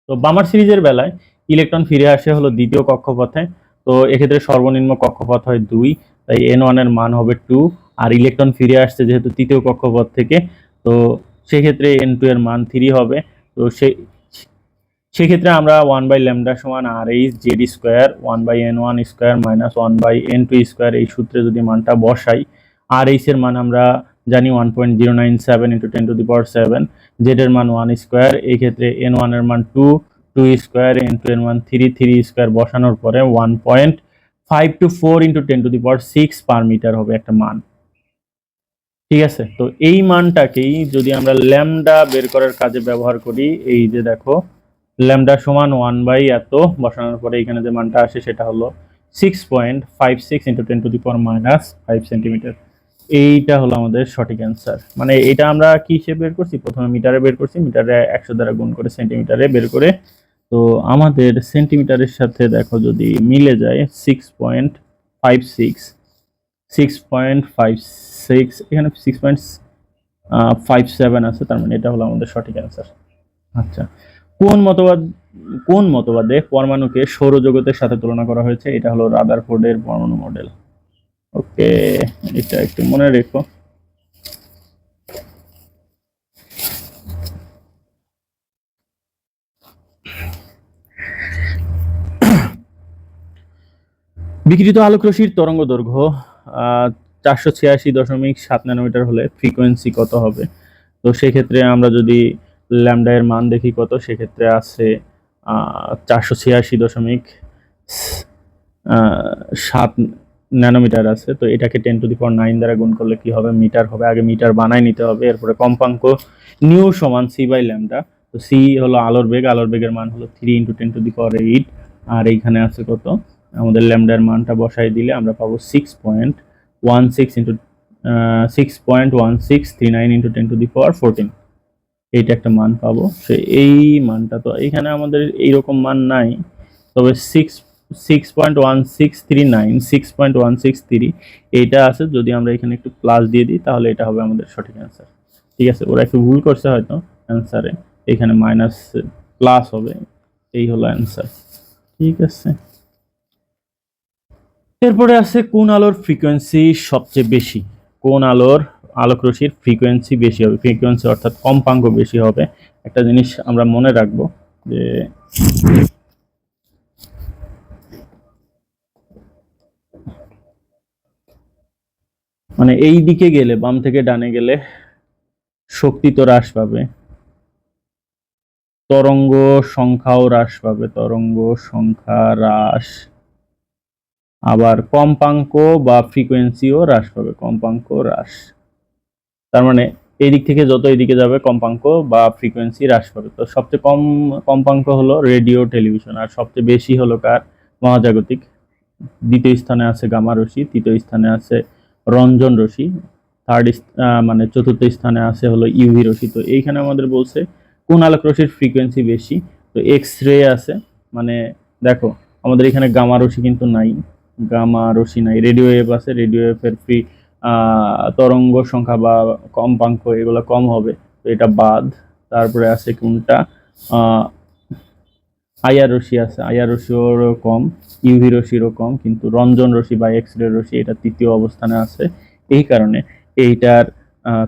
তো বামার সিরিজের বেলায় ইলেকট্রন ফিরে আসে হলো দ্বিতীয় কক্ষপথে। তো এক্ষেত্রে সর্বনিম্ন কক্ষপথ হয় 2, তাই n1 এর মান হবে 2। আর ইলেকট্রন ফিরে আসছে যেহেতু তৃতীয় কক্ষপথ থেকে, তো সেক্ষেত্রে n2 এর মান 3 হবে। তো সেক্ষেত্রে আমরা 1/λ সমান rh/z² 1/n1² মাইনাস 1/n2² এই সূত্রে যদি মানটা বসাই, rh এর মান আমরা জানি 1.097 × 10⁻7, z এর মান 1², এই ক্ষেত্রে n1 এর মান 2, 2², n2 এর মান 3, 3² বসানোর পরে 1.524 × 10⁶ পার মিটার হবে একটা মান। ঠিক আছে, তো এই মানটাকেই যদি আমরা ল্যামডা বের করার কাজে ব্যবহার করি, এই যে দেখো ল্যামডা সমান 1 এত বসানোর পরে এখানে যে মানটা আসে সেটা হলো 6.56 × 10⁻5 সেন্টিমিটার। এইটা হলো আমাদের সঠিক অ্যান্সার। মানে এটা আমরা কি হিসেবে বের করছি? প্রথমে মিটারে বের করছি, মিটারে 100 দ্বারা গুণ করে সেন্টিমিটারে বের করে। তো আমাদের সেন্টিমিটারের সাথে দেখো যদি মিলে যায় 6.56, 6.56, এখানে 6.57 আছে, তার মানে এটা হলো আমাদের সঠিক অ্যান্সার। আচ্ছা, কোন মতবাদ কোন মতবাদে পরমাণুকে সৌরজগতের সাথে তুলনা করা হয়েছে? এটা হলো রাদারফোর্ডের পরমাণু মডেল। ওকে, এটা একটু মনে রেখো। বিকিরিত আলোক রশ্মির তরঙ্গ দৈর্ঘ্য 486.7 ন্যানোমিটার হলে ফ্রিকোয়েন্সি কত হবে? তো সেক্ষেত্রে আমরা যদি ল্যামডা এর মান দেখি কত, সেক্ষেত্রে আছে 486.7 ন্যানোমিটার আছে। তো এটাকে 10⁹ দ্বারা গুণ করলে কি হবে? মিটার হবে। আগে মিটার বানাই নিতে হবে, এরপরে কম্পাঙ্ক নিউ সমান c/λ। তো সি হলো আলোর বেগ, আলোর বেগের মান হলো 3 × 10⁸, আর এইখানে আছে কত? আমাদের ল্যামডার মানটা বসাই দিলে আমরা পাবো 6.1639 × 10⁻14। এইটা একটা মান পাবো। সে এই মানটা তো এখানে আমাদের এইরকম মান নাই, তবে 6.1639 এইটা আছে। যদি আমরা এখানে একটু প্লাস দিয়ে দিই তাহলে এটা হবে আমাদের সঠিক অ্যান্সার। ঠিক আছে, ওরা একটু ভুল করছে হয়তো অ্যান্সারে, এখানে মাইনাস প্লাস হবে। এই হলো অ্যান্সার। ঠিক আছে, এরপরে আছে কোন আলোর ফ্রিকোয়েন্সি সবচেয়ে বেশি? কোন আলোর আলোক রশ্মির ফ্রিকোয়েন্সি বেশি হবে? ফ্রিকোয়েন্সি অর্থাৎ কম্পাঙ্ক বেশি হবে। একটা জিনিস আমরা মনে রাখবো যে মানে এই দিকে গেলে, বাম থেকে ডানে গেলে শক্তি তো হ্রাস পাবে, তরঙ্গ সংখ্যাও হ্রাস পাবে, তরঙ্গ সংখ্যা হ্রাস, আবার কম্পাঙ্ক বা ফ্রিকোয়েন্সিও হ্রাস পাবে, কম্পাঙ্ক হ্রাস। তার মানে এই দিক থেকে যত এদিকে যাবে কম্পাঙ্ক বা ফ্রিকোয়েন্সি হ্রাস পাবে। তো সবচেয়ে কম কম্পাঙ্ক হলো রেডিও টেলিভিশন, আর সবচেয়ে বেশি হলো কার? মহাজাগতিক। দ্বিতীয় স্থানে আছে গামা রশ্মি, তৃতীয় স্থানে আছে রঞ্জন রশ্মি, মানে চতুর্থ স্থানে আছে হলো ইউভি রশ্মি। তো এইখানে আমাদের বলছে কোন আলোক রশ্মির ফ্রিকোয়েন্সি বেশি। তো এক্স রে আছে, মানে দেখো আমাদের এখানে গামা রশ্মি কিন্তু নাই, গামা রশ্মি নাই। রেডিও ওয়েভ আছে, রেডিও ওয়েভের তরঙ্গ সংখ্যা বা কম্পাঙ্ক এগুলো কম হবে, তো এটা বাদ। তারপরে আছে কোনটা? আইআর রশ্মি আছে, আইআর রশ্মিও কম, ইউভি রশ্মিরও কম, কিন্তু রঞ্জন রশ্মি বা এক্স রে রশ্মি এটা তৃতীয় অবস্থানে আছে। এই কারণে এইটার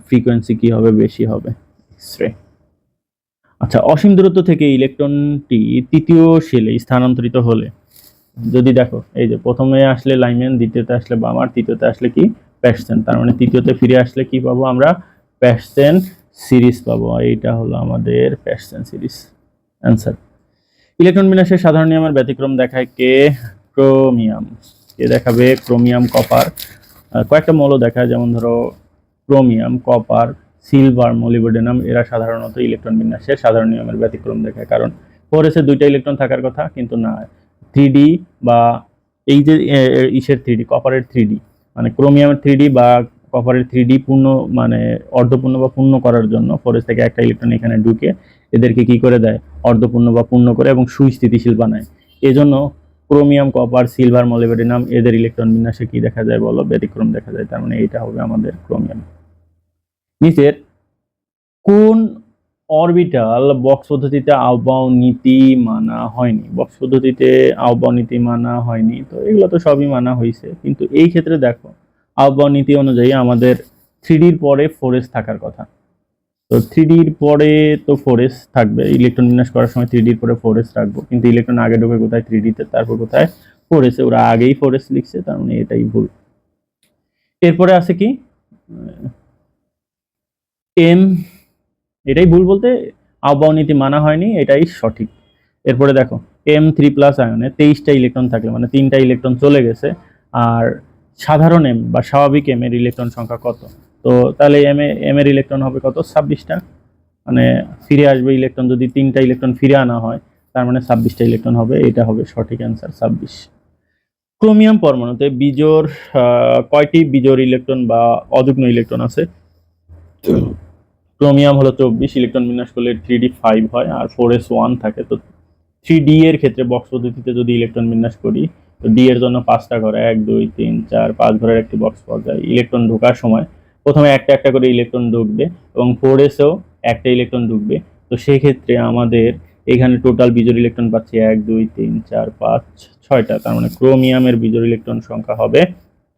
ফ্রিকোয়েন্সি কি হবে? বেশি হবে, এক্স রে। আচ্ছা, অসীম দূরত্ব থেকে ইলেকট্রনটি তৃতীয় শেলে স্থানান্তরিত হলে, যদি দেখো এই যে প্রথমে আসলে লাইম্যান, দ্বিতীয়তে আসলে বামার, তৃতীয়তে আসলে কি? প্যাসচেন। তার মানে তৃতীয়তে ফিরে আসলে কি পাবো আমরা? প্যাসচেন সিরিজ পাবো। এইটা হলো আমাদের প্যাসচেন সিরিজ অ্যান্সার। ইলেকট্রন বিন্যাসের সাধারণ নিয়মের ব্যতিক্রম দেখায় কে? ক্রোমিয়াম। কে দেখাবে? Chromium, copper. কয়েকটা মৌল দেখায়, যেমন ধরো ক্রোমিয়াম, কপার, সিলভার, মলিবডেনাম, এরা সাধারণত ইলেকট্রন বিন্যাসের সাধারণ নিয়মের ব্যতিক্রম দেখায়। কারণ 4s-এ দুইটা ইলেকট্রন থাকার কথা, কিন্তু না, 3d বা এই যে ইসের 3d, কপারের 3d, মানে ক্রোমিয়ামের 3d বা কপারের 3d পূর্ণ, মানে অর্ধপূর্ণ বা পূর্ণ করার জন্য 4s থেকে একটা ইলেকট্রন এখানে ঢুকে এদেরকে কি করে দেয়? অর্ধপূর্ণ বা পূর্ণ করে এবং সুস্থিতিশীল বানায়। এজন্য ক্রোমিয়াম, কপার, সিলভার, মলিবডেনাম এদের ইলেকট্রন বিন্যাসে কি দেখা যায় বলো? ব্যতিক্রম দেখা যায়। তার মানে এটা হবে আমাদের ক্রোমিয়াম। নিচের কোন অরবিটাল বক্স পদ্ধতিতে আহ্বায়ক নীতি মানা হয়নি? বক্স পদ্ধতিতে আহ্বায়ক নীতি মানা হয়নি, তো এগুলো তো সবই মানা হয়েছে, কিন্তু এই ক্ষেত্রে দেখো আহ্বায়ক নীতি অনুযায়ী আমাদের 3ডির পরে 4s থাকার কথা। তো 3ডির পরে তো 4s থাকবে, ইলেকট্রন বিন্যাস করার সময় 3ডির পরে 4s রাখবো, কিন্তু ইলেকট্রন আগে ঢোকে কোথায়? 3ডিতে, তারপর কোথায়? 4s-এ। ওরা আগেই 4s লিখছে, তার মানে এটাই ভুল। এরপরে আছে কি? এম, এটাই ভুল বলতে আহ্বায়ক নীতি মানা হয়নি, এটাই সঠিক। এরপরে দেখো M3+ আয়নে 23টা ইলেকট্রন থাকলে, মানে 3টা ইলেকট্রন চলে গেছে, আর সাধারণ এম বা স্বাভাবিক এম এর ইলেকট্রন সংখ্যা কত? তো তাহলে এম এর ইলেকট্রন হবে কত? 26টা। মানে ফিরে আসবে ইলেকট্রন, যদি 3টা ইলেকট্রন ফিরে আনা হয়, তার মানে 26টা ইলেকট্রন হবে। এটা হবে সঠিক অ্যান্সার, 26। ক্রোমিয়াম পরমাণুতে বিজোড় কয়টি বিজোড় ইলেকট্রন বা অযুগ্ম ইলেকট্রন আছে? ক্রোমিয়াম হলো 24, ইলেকট্রন বিন্যাস করলে 3d 5 হয় আর 4s 1 থাকে। তো 3d এর ক্ষেত্রে বক্স পদ্ধতিতে যদি ইলেকট্রন বিন্যাস করি, তো d এর জন্য 5টা ঘর, 1 2 3 4 5 ঘরের একটি বক্স পাওয়া যায়। ইলেকট্রন ঢোকার সময় প্রথমে একটা একটা করে ইলেকট্রন ঢুকবে এবং 4s-এও একটা ইলেকট্রন ঢুকবে। তো সেই ক্ষেত্রে আমাদের এখানে টোটাল বিজোড় ইলেকট্রন পাচ্ছি 1 2 3 4 5 6টা। তার মানে ক্রোমিয়ামের বিজোড় ইলেকট্রন সংখ্যা হবে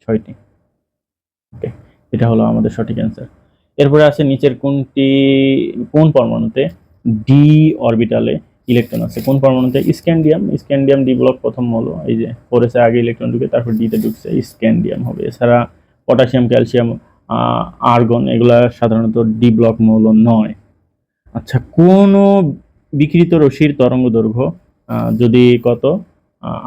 6টি। ওকে, এটা হলো আমাদের সঠিক অ্যান্সার। এরপরে আছে নিচের কোন পরমাণুতে ডি অরবিটালে ইলেকট্রন আছে? কোন পরমাণুতে? স্ক্যান্ডিয়াম। স্ক্যান্ডিয়াম ডি ব্লক প্রথম মৌল, এই যে 4s-এ আগে ইলেকট্রন ঢুকে তারপর ডিতে ঢুকছে, স্ক্যান্ডিয়াম হবে। এছাড়া পটাশিয়াম, ক্যালসিয়াম, আর্গন এগুলা সাধারণত ডি ব্লক মৌল নয়। আচ্ছা, কোন বিকৃত রশ্মির তরঙ্গ দৈর্ঘ্য যদি কত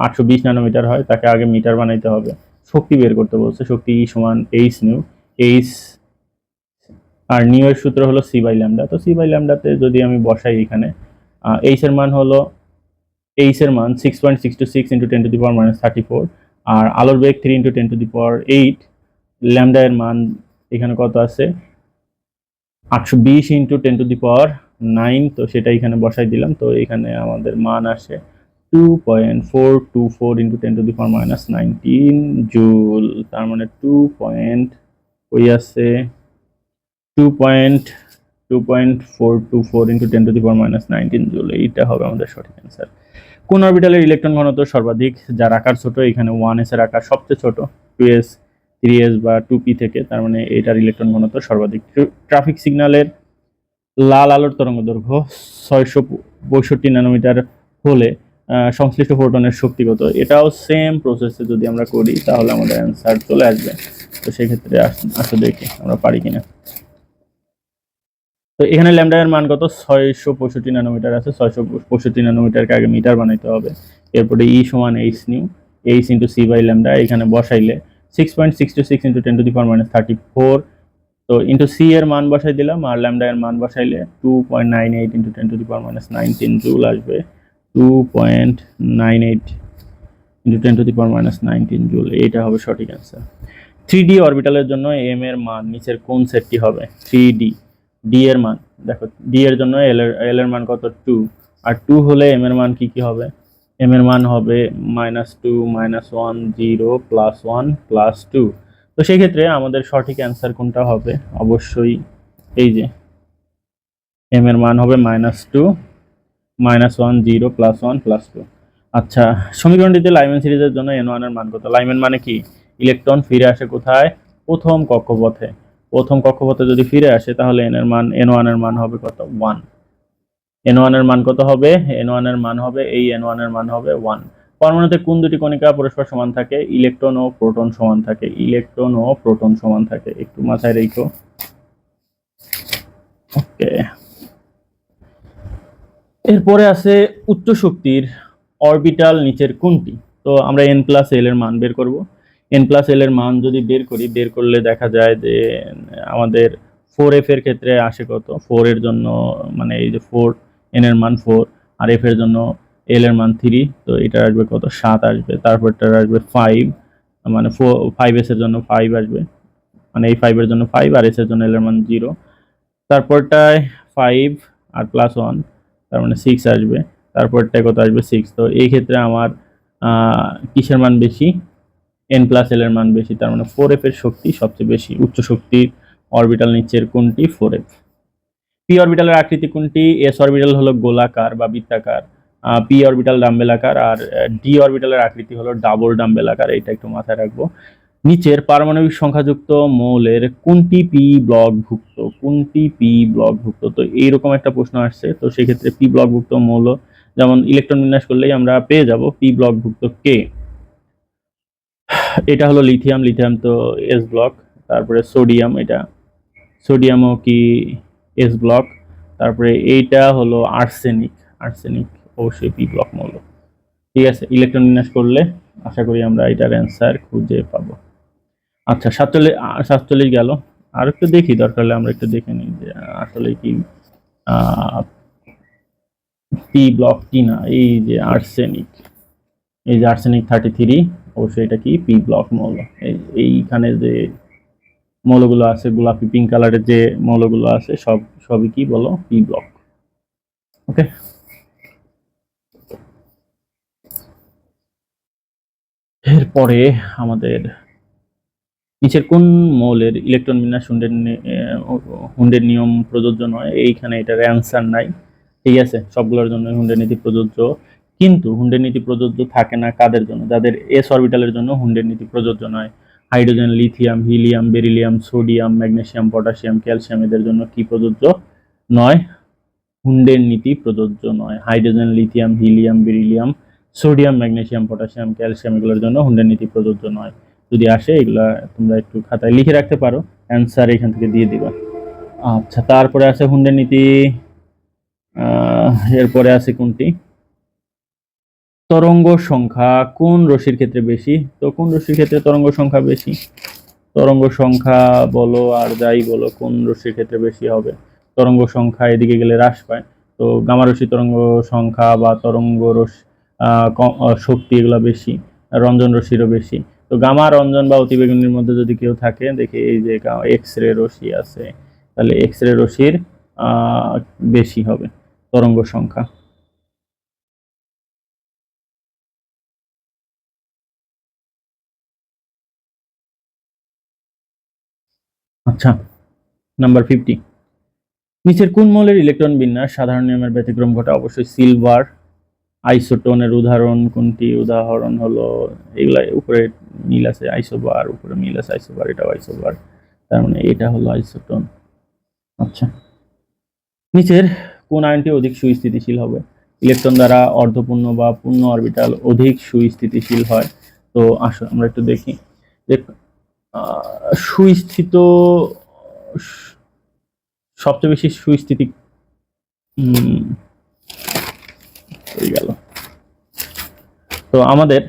820 ন্যানোমিটার হয়, তাকে আগে মিটার বানাইতে হবে। শক্তি বের করতে বলছে, শক্তি E সমান h nu. H R new এর সূত্র হলো সি বাই ল্যামডা। তো সি বাই ল্যামডাতে যদি আমি বসাই এখানে, এইচ এর মান হলো, এইচ এর মান 6.626 into 10 to the power minus 34, আর আলোর বেগ 3 into 10 to the power 8। Lambda এর মান এখানে কত আছে? 820 ইন্টু 10 টু দি পাওয়ার 9, তো সেটা এখানে বসাই দিলাম। তো এখানে আমাদের মান আসে 2.424 into 10 to the power minus 19 joule. তার মানে 2.424 into 10 to the power minus 19 joule. এইটা হবে আমাদের সঠিক অ্যান্সার। কোন অরবিটালের ইলেকট্রন ঘনত্ব সর্বাধিক, যার আকার ছোট? এখানে 1s এর আকার সবচেয়ে ছোট, 2s 3s বা 2p থেকে, তার মানে এটার ইলেকট্রন ঘনত্ব সর্বাধিক। ট্রাফিক সিগন্যালের লাল আলোর তরঙ্গ দৈর্ঘ্য 665 ন্যানোমিটার হলে সংশ্লিষ্ট ফোটনের শক্তি কত? এটাও সেম প্রসেসে যদি আমরা করি তাহলে আমাদের অ্যান্সার চলে আসবে। তো সেক্ষেত্রে আসলে দেখি আমরা পারি কিনা। তো এখানে ল্যামডা এর মান কত, 665 ন্যানোমিটার আছে, 665 ন্যানোমিটারকে আগে মিটার বানাইতে হবে। এরপরে ই সমান h nu, h into c by lambda, এখানে বসাইলে 6.626 ইন্টু 10⁻⁴, তো ইন্টু সি এর মান বসাই দিলাম, আর ল্যামডা এর মান বসাইলে 2.98 ইন্টু 10⁻⁹ জুল আসবে, 2.98 ইন্টু 10⁻⁹ জুল, এইটা হবে সঠিক অ্যান্সার। 3D অরবিটালের জন্য এম এর মান নিচের কোন সেটটি হবে? 3D, ডি এর মান দেখো, ডি এর জন্য এল এর মান কত, 2, আর 2 হলে এম এর মান কি কি হবে? এম এর মান হবে -2, -1, 0, +1, +2। তো সেই ক্ষেত্রে আমাদের সঠিক অ্যান্সার কোনটা হবে? অবশ্যই এই যে এম এর মান হবে -2, -1, 0, +1, +2। আচ্ছা, সমীকরণটিতে লাইম্যান সিরিজের জন্য n1 এর মান কত? লাইম্যান মানে কি? ইলেকট্রন ফিরে আসে কোথায়? প্রথম কক্ষপথে। প্রথম কক্ষপথে যদি ফিরে আসে তাহলে n1 এর মান হবে কত? 1। n1 এর মান কত হবে? n1 এর মান হবে, এই n1 এর মান হবে 1। পরমাণুতে কোন দুটি কণিকা পরস্পর সমান থাকে? ইলেকট্রন ও প্রোটন সমান থাকে। ইলেকট্রন ও প্রোটন সমান থাকে, একটু মাথায় রেখো। ওকে, এরপরে আছে উচ্চ শক্তির অরবিটাল নিচের কোনটি? তো আমরা n+l এর মান বের করব। n+l এর মান যদি বের করলে দেখা যায় যে আমাদের 4f এর ক্ষেত্রে আসে কত? 4 এর জন্য মানে এই যে 4, n এর মান 4, আর f এর জন্য l এর মান 3, তো এটা আসবে কত? 7 আসবে। তারপরটা আসবে 5, মানে 5s এর জন্য 5 আসবে, মানে এই 5 এর জন্য 5, আর s এর জন্য l এর মান 0। তারপরটায় 5 আর +1, তার মানে 6 আসবে। তারপরটায় কত আসবে? 6। তো এই ক্ষেত্রে আমার কিসের মান বেশি? n+l এর মান বেশি, তার মানে 4f এর শক্তি সবচেয়ে বেশি। উচ্চ শক্তির অরবিটাল নিচের কোনটি? 4f। পি অরবিটালের আকৃতি কোনটি? এস অরবিটাল হলো গোলাকার বা বৃত্তাকার, পি অরবিটাল ডাম্বেলাকার, আর ডি অরবিটালের আকৃতি হলো ডাবল ডাম্বেলাকার। এটা একটু মাথায় রাখবো। নিচের পারমাণবিক সংখ্যাযুক্ত মৌলের কোনটি পি ব্লকভুক্ত? কোনটি পি ব্লকভুক্ত? তো এইরকম একটা প্রশ্ন আসছে, তো সেক্ষেত্রে পি ব্লকভুক্ত মৌল, যেমন ইলেকট্রন বিন্যাস করলেই আমরা পেয়ে যাব পি ব্লকভুক্ত কে। এটা হলো লিথিয়াম, লিথিয়াম তো এস ব্লক। তারপরে সোডিয়াম, এটা সোডিয়ামও কি এস ব্লক। তারপরে এইটা হলো আর্সেনিক, আর্সেনিক অবশ্যই পি ব্লক মৌল। ঠিক আছে, ইলেকট্রন বিন্যাস করলে আশা করি আমরা এটার অ্যান্সার খুঁজে পাবো। আচ্ছা, 47 গেল। আর একটু দেখি, দরকার হলে আমরা একটু দেখে নিই যে আসলে কি পি ব্লক কিনা। এই যে আর্সেনিক, এই যে আর্সেনিক 33, অবশ্যই এটা কি পি ব্লক মৌল। এইখানে যে মৌলগুলো আছে গোলাপি পিঙ্ক কালারের যে মৌলগুলো আছে সবই কি বলো? P block. ওকে, এরপরে আমাদের নিচের কোন মৌলের ইলেকট্রন বিন্যাস হুন্ডের নিয়ম প্রযোজ্য নয়? এইখানে এটার অ্যান্সার নাই। ঠিক আছে, সবগুলোর জন্য হুন্ডের নীতি প্রযোজ্য, কিন্তু হুন্ডের নীতি প্রযোজ্য থাকে না কাদের জন্য? যাদের এস অরবিটালের জন্য হুন্ডের নীতি প্রযোজ্য নয়। Hydrogen, lithium, helium, beryllium, sodium, magnesium, potassium, calcium, এদের জন্য কি প্রযোজ্য নয়? হুন্ডের নীতি প্রযোজ্য নয়। Hydrogen, lithium, helium, beryllium, sodium, magnesium, potassium, calcium, এগুলোর জন্য হুন্ডের নীতি প্রযোজ্য নয়। যদি আসে এগুলা তোমরা একটু খাতায় লিখে রাখতে পারো, অ্যান্সার এখান থেকে দিয়ে দিবা। আচ্ছা, তারপরে আছে হুন্ডের নীতি, এরপরে আছে কোনটি? তরঙ্গ সংখ্যা কোন রশ্মির ক্ষেত্রে বেশি? তো কোন রশ্মির ক্ষেত্রে তরঙ্গ সংখ্যা বেশি? তরঙ্গ সংখ্যা বলো আর যাই বলো, কোন রশ্মির ক্ষেত্রে বেশি হবে? তরঙ্গ সংখ্যা এদিকে গেলে হ্রাস পায়, তো গামা রশ্মি তরঙ্গ সংখ্যা বা তরঙ্গ শক্তি এগুলো বেশি, রঞ্জন রশ্মিরও বেশি। তো গামা, রঞ্জন বা অতিবেগুনির মধ্যে যদি কেউ থাকে, দেখি এই যে এক্স রে রশ্মি আছে, তাহলে এক্স রে রশ্মির বেশি হবে তরঙ্গ সংখ্যা। আচ্ছা, নাম্বার 50, নিচের কোন মৌলের ইলেকট্রন বিন্যাস সাধারণ নিয়মের ব্যতিক্রম ঘটে? অবশ্যই সিলভার। আইসোটোনের উদাহরণ কোনটি? উদাহরণ হলো এগুলা, উপরে মিল আছে আইসোবার, উপরে মিল আছে আইসোবার, এটাও আইসোবার, তার মানে এটা হলো আইসোটোন। আচ্ছা, নিচের কোন আয়নটি অধিক সুস্থিতিশীল হবে? ইলেকট্রন দ্বারা অর্ধপূর্ণ বা পূর্ণ অরবিটাল অধিক সুস্থিতিশীল হয়। তো আসো আমরা একটু দেখি যে সুস্থিত সবচেয়ে বেশি সুস্থিতি হয়ে গেল। তো আমাদের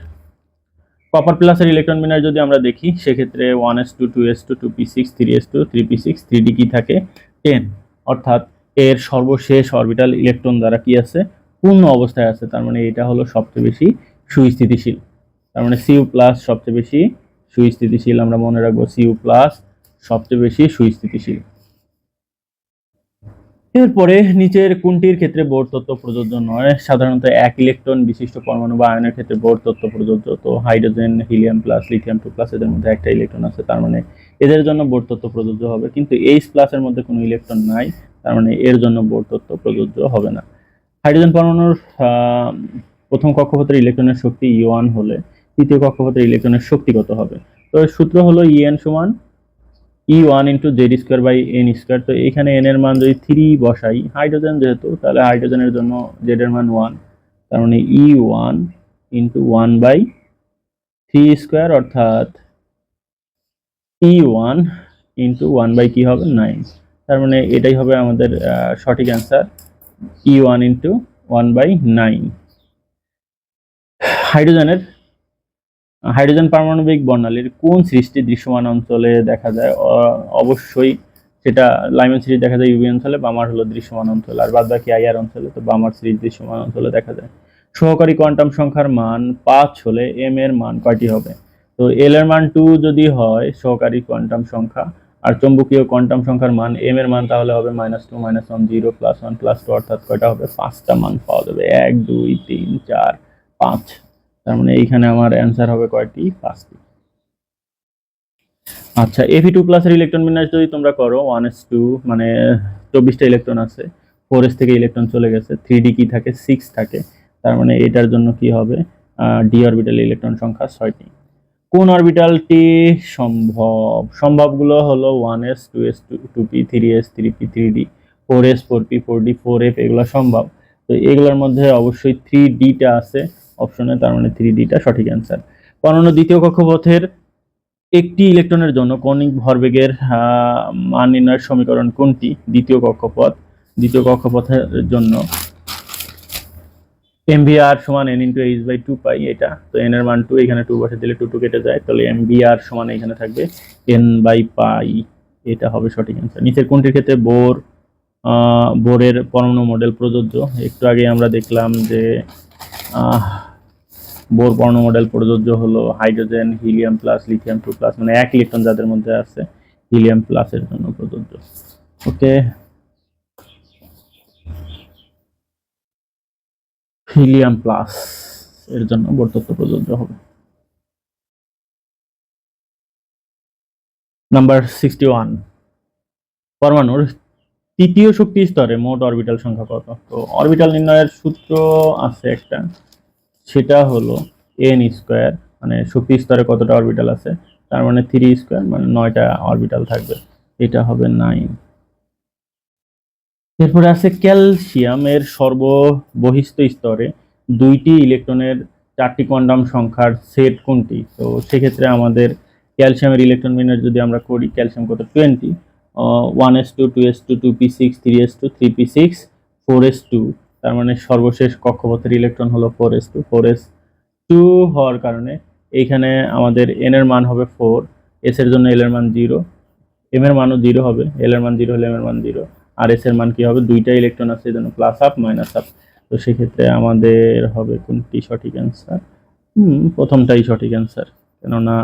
কপার প্লাসের ইলেকট্রন বিন্যাস যদি আমরা দেখি, সেক্ষেত্রে 1s2 2s2 2p6 3s2 3p6 3d কি থাকে 10, অর্থাৎ এর সর্বশেষ অরবিটাল ইলেকট্রন দ্বারা কি আছে, পূর্ণ অবস্থায় আছে। তার মানে এটা হলো সবচেয়ে বেশি সুস্থিতিশীল। তার মানে Cu প্লাস সবচেয়ে বেশি সুস্থিতিশীল, আমরা মনে রাখবো Cu প্লাস সবচেয়ে বেশি সুস্থিতিশীল। এরপরে নিচের কোনটির ক্ষেত্রে বোর তত্ত্ব প্রযোজ্য নয়? সাধারণত এক ইলেকট্রন বিশিষ্ট পরমাণু বা আয়নের ক্ষেত্রে বোর তত্ত্ব প্রযোজ্য। তো hydrogen, helium plus, lithium 2 plus এদের মধ্যে একটা ইলেকট্রন আছে, তার মানে এদের জন্য বোর তত্ত্ব প্রযোজ্য হবে। কিন্তু H প্লাসের মধ্যে কোনো ইলেকট্রন নাই, তার মানে এর জন্য বোর তত্ত্ব প্রযোজ্য হবে না। হাইড্রোজেন পরমাণুর প্রথম কক্ষপথের ইলেকট্রনের শক্তি E1 হলে তৃতীয় কক্ষপথের ইলেকট্রনের শক্তি কত হবে? তো সূত্র হলো En সমান E1 into Z square by N square. তো এখানে এন এর মান যদি 3 বসাই, হাইড্রোজেন যেহেতু, তাহলে হাইড্রোজেনের জন্য জেড এর মান 1, তার মানে E1 ইন্টু 1 বাই 3 স্কোয়ার, অর্থাৎ E1 ইন্টু 1 বাই কি হবে 9। তার মানে এটাই হবে আমাদের সঠিক answer, E1 into 1 by 9। Hydrogen পারমাণবিক বর্ণালীর কোন সৃষ্টি দৃশ্যমান অঞ্চলে দেখা যায়? অবশ্যই সেটা লাইম্যান সিরিজ দেখা যায় ইউভি অঞ্চলে, বামার হলো দৃশ্যমান অঞ্চল, আর বাদ বাকি আইআর অঞ্চলে। তো বামার সিরিজ দৃশ্যমান অঞ্চলে দেখা যায়। সহকারী কোয়ান্টাম সংখ্যার মান 5 হলে এম এর মান কয়টি হবে? তো এল এর মান 2 যদি হয় সহকারী কোয়ান্টাম সংখ্যা, আর চৌম্বকীয় কোয়ান্টাম সংখ্যার মান এম এর মান তাহলে হবে -2 -1 0 +1 +2, অর্থাৎ কয়টা হবে 5টা মান পাওয়া যাবে, 1 2 3 4 5। তার মানে এইখানে আমার অ্যান্সার হবে কয়টি? 5টি। আচ্ছা, Fe2 প্লাসের ইলেকট্রন বিন্যাস যদি তোমরা করো 1s2, মানে 24টা ইলেকট্রন আছে, 4s থেকে ইলেকট্রন চলে গেছে, 3d কি থাকে 6 থাকে। তার মানে এটার জন্য কি হবে, ডি অরবিটাল ইলেকট্রন সংখ্যা 6টি। কোন অরবিটালটি সম্ভব? সম্ভবগুলো হলো 1s 2s 2p 3s 3p 3d 4s 4p 4d 4f, এগুলো সম্ভব। তো এগুলোর মধ্যে অবশ্যই 3dটা আছে অপশনে, তার মানে 3dটা সঠিক অ্যান্সার। পরমাণু দ্বিতীয় কক্ষপথের একটি ইলেকট্রনের জন্য কৌণিক ভরবেগের মান নির্ণয়ের সমীকরণ কোনটি? দ্বিতীয় কক্ষপথের জন্য mvr সমান n ইন্টু h বাই 2 পাই, এটা তো n এর মান 2, এখানে 2 বসে দিলে 2 2 কেটে যায়, তাহলে mvr সমান এখানে থাকবে n বাই পাই, এটা হবে সঠিক অ্যান্সার। নিচের কোনটির ক্ষেত্রে বোরের পরমাণু মডেল প্রযোজ্য? একটু আগে আমরা দেখলাম যে বোর পরমাণু মডেল প্রযোজ্য হলো hydrogen, helium plus, lithium 2 plus, মানে এক ইলেকট্রন যাদের মধ্যে আছে হিলিয়াম প্লাসের জন্য প্রযোজ্য। ওকে, হিলিয়াম প্লাস এর জন্য বোর তত্ত্ব প্রযোজ্য হবে। নাম্বার 61, পরমাণুর তৃতীয় শক্তি স্তরে মোট অরবিটাল সংখ্যা কত? তো অরবিটাল নির্ণয়ের সূত্র আছে একটা, সেটা হলো n স্কোয়ার, মানে শক্তি স্তরে কতটা অরবিটাল আছে, তার মানে 3 স্কোয়ার, মানে 9টা অরবিটাল থাকবে, এটা হবে 9। এরপরে আছে ক্যালসিয়ামের সর্ববহিস্থ স্তরে 2টি ইলেকট্রনের 4টি কোয়ান্টাম সংখ্যার সেট কোনটি? তো সেক্ষেত্রে আমাদের ক্যালসিয়ামের ইলেকট্রন বিন্যাস যদি আমরা করি, ক্যালসিয়াম কত 20, 1s2 2s2 2p6 3s2 3p6 4s2, তার মানে সর্বশেষ কক্ষপথের ইলেকট্রন হলো 4s2 4s2 হওয়ার কারণে এইখানে আমাদের n এর মান হবে 4, s এর জন্য l এর মান 0, m এর মানও 0 হবে, l এর মান 0 হলে m এর মান 0, আর s এর মান কি হবে, দুইটা ইলেকট্রন আছে এজন্য প্লাস আপ মাইনাস আপ। তো সেক্ষেত্রে আমাদের হবে কোনটি সঠিক অ্যান্সার? প্রথমটাই সঠিক অ্যান্সার, কেননা